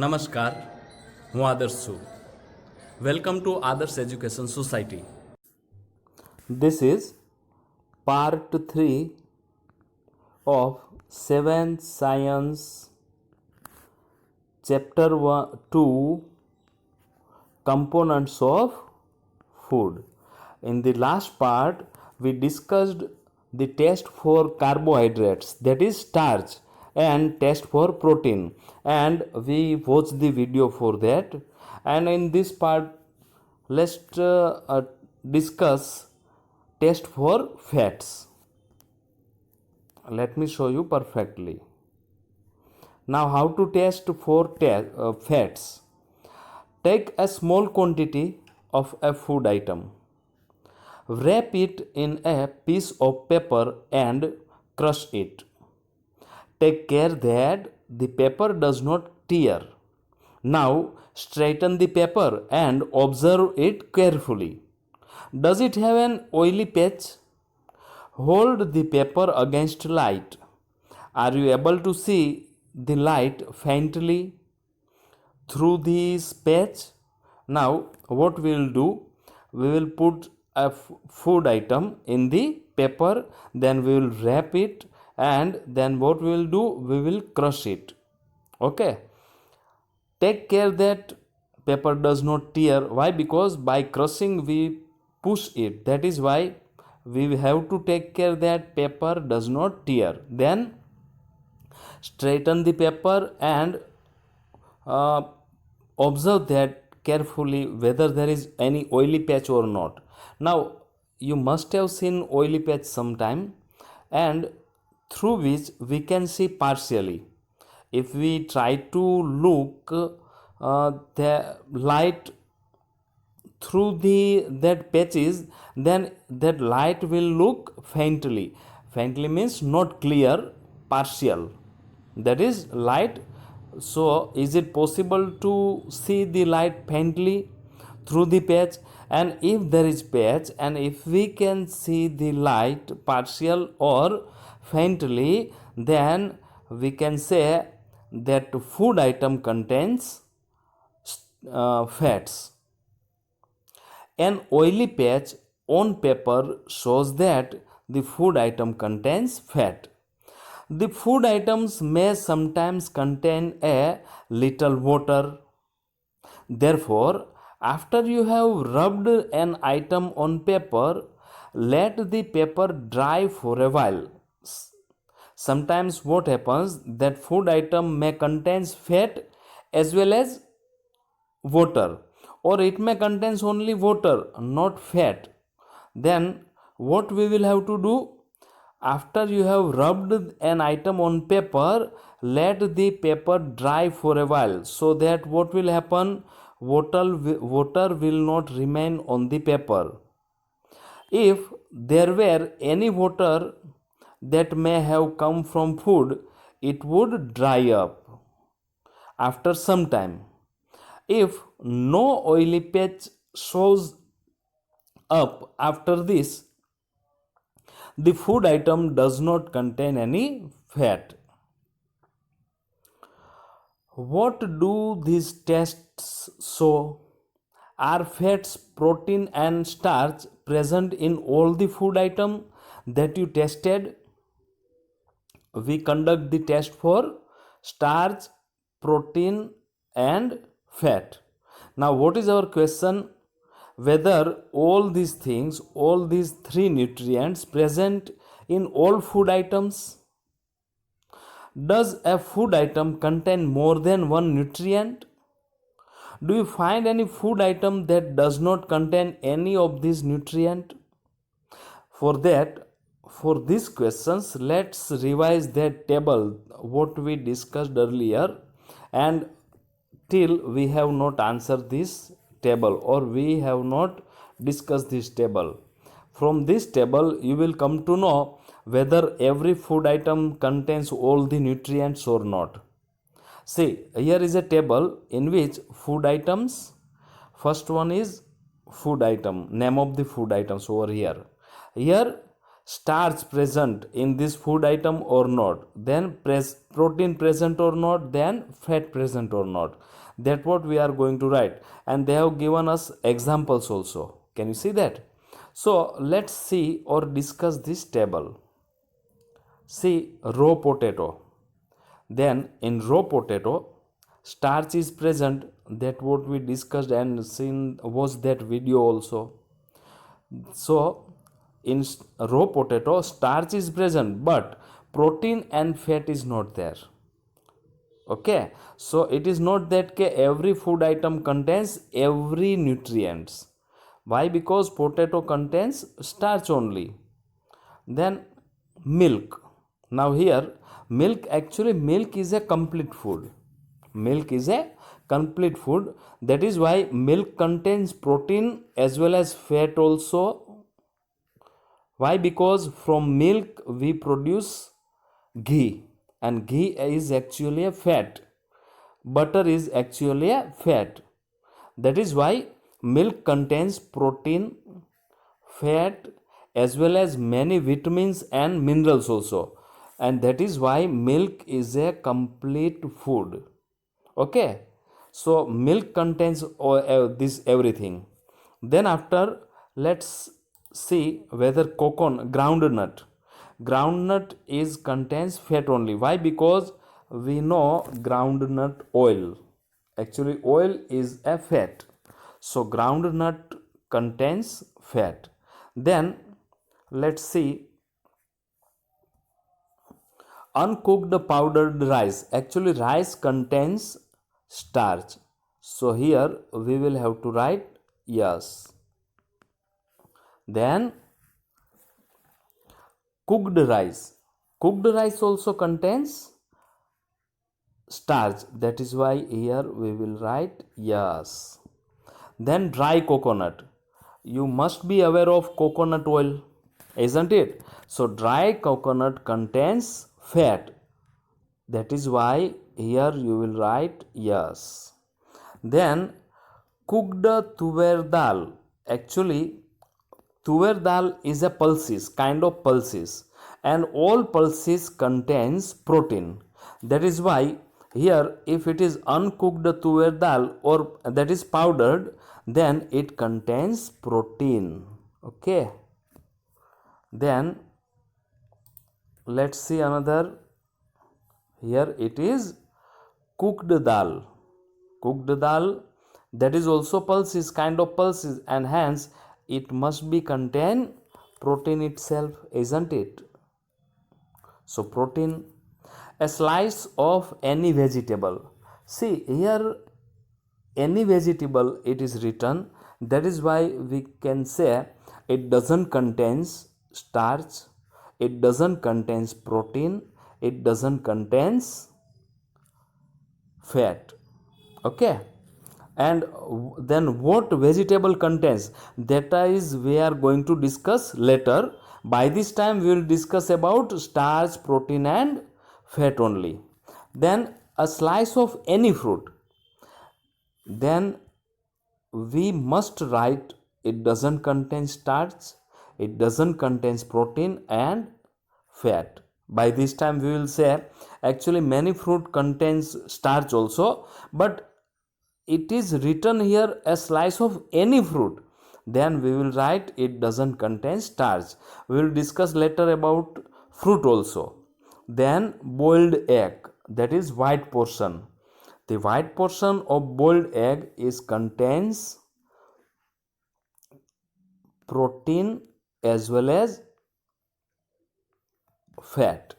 નમસ્કાર, હું આદર્શ છું. વેલકમ ટુ આદર્શ education society. This is part 3 of 7th Science Chapter 2 Components of Food. In the last part, we discussed the test for carbohydrates, that is starch, and test for protein, and we watched the video for that. And in this part, let's discuss test for fats. Let me show you perfectly. Now, how to test for fats? Take a small quantity of a food item. Wrap it in a piece of paper and crush it. Take care that the paper does not tear. Now, straighten the paper and observe it carefully. Does it have an oily patch? Hold the paper against light. Are you able to see the light faintly through this patch? Now, what we will do, we will put a food item in the paper, then we will wrap it, and then what we will do, we will crush it. Okay, take care that paper does not tear. Why? Because by crushing we push it, that is why we have to take care that paper does not tear. Then straighten the paper and observe that carefully whether there is any oily patch or not. Now, you must have seen oily patch sometime, and through which we can see partially. If we try to look the light through that patches, then that light will look faintly. Faintly means not clear, partial. That is light. So, is it possible to see the light faintly through the patch? And if there is patch, and if we can see the light partial or faintly, then we can say that food item contains fats. An oily patch on paper shows that the food item contains fat. The food items may sometimes contain a little water. Therefore, after you have rubbed an item on paper, let the paper dry for a while. Sometimes what happens, that food item may contains fat as well as water, or it may contains only water, not fat. Then what we will have to do, after you have rubbed an item on paper, let the paper dry for a while, so that what will happen, water will not remain on the paper. If there were any water that may have come from food, it would dry up after some time. If no oily patch shows up after this, the food item does not contain any fat. What do these tests show? Are fats, protein, and starch present in all the food item that you tested? We conduct the test for starch, protein, and fat. Now, what is our question? Whether all these things, all these three nutrients present in all food items? Does a food item contain more than one nutrient? Do you find any food item that does not contain any of these nutrient? For these questions, let's revise that table what we discussed earlier, and till we have not answered this table, or we have not discussed this table. From this table you will come to know whether every food item contains all the nutrients or not. See, here is a table in which food items, first one is food item, name of the food items over here. starch present in this food item or not, then protein present or not, then fat present or not. That what we are going to write, and they have given us examples also. Can you see that? So let's see or discuss this table. See, raw potato. Then in raw potato, starch is present. That what we discussed and seen was that video also. So in raw potato, starch is present, but protein and fat is not there. Okay, so it is not that every food item contains every nutrients. Why? Because potato contains starch only. Then milk. Now here milk is a complete food. Milk is a complete food. That is why milk contains protein as well as fat also. Why? Because from milk we produce ghee, and ghee is actually a fat. Butter is actually a fat. That is why milk contains protein, fat, as well as many vitamins and minerals also. And that is why milk is a complete food. Okay, so milk contains this everything. Then after, let's see whether groundnut is contains fat only. Why? Because we know groundnut oil, actually oil is a fat, so groundnut contains fat. Then let's see uncooked powdered rice. Actually rice contains starch, so here we will have to write yes. Then cooked rice also contains starch, that is why here we will write yes. Then dry coconut, you must be aware of coconut oil, isn't it? So dry coconut contains fat, that is why here you will write yes. Then cooked tuver dal, actually tuver dal is a pulses, kind of pulses, and all pulses contains protein. That is why here if it is uncooked tuver dal or that is powdered, then it contains protein. Okay, then let's see another. Here it is cooked dal. Cooked dal, that is also pulses, kind of pulses, and hence it must be contain protein itself, isn't it? So protein. A slice of any vegetable, see here any vegetable it is written, that is why we can say it doesn't contains starch, it doesn't contains protein, it doesn't contains fat. Okay, and then what vegetable contains, that is we are going to discuss later. By this time we will discuss about starch, protein and fat only. Then a slice of any fruit, then we must write it doesn't contain starch, it doesn't contain protein and fat. By this time we will say actually many fruit contains starch also, but it is written here a slice of any fruit, then we will write it doesn't contain starch. We will discuss later about fruit also. Then boiled egg, that is white portion, the white portion of boiled egg is contains protein as well as fat.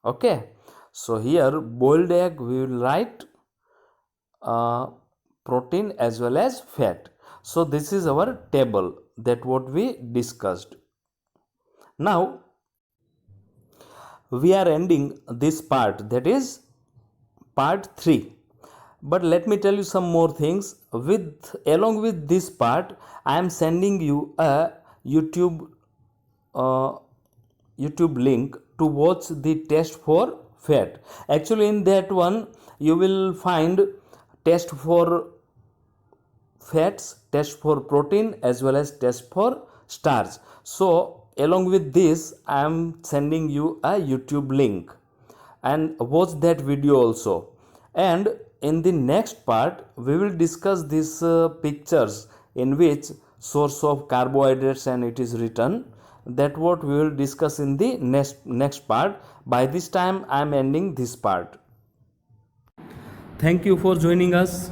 Okay, so here boiled egg we will write protein as well as fat. So this is our table, that what we discussed. Now we are ending this part, that is part 3. But let me tell you some more things. With along with this part, I am sending you a uh, YouTube link to watch the test for fat. Actually in that one you will find test for fats, test for protein as well as test for starch. So along with this I am sending you a YouTube link, and watch that video also. And in the next part we will discuss these pictures in which source of carbohydrates and it is written. That what we will discuss in the next part. By this time I am ending this part. Thank you for joining us.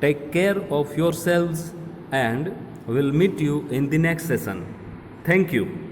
Take care of yourselves and we'll meet you in the next session. Thank you.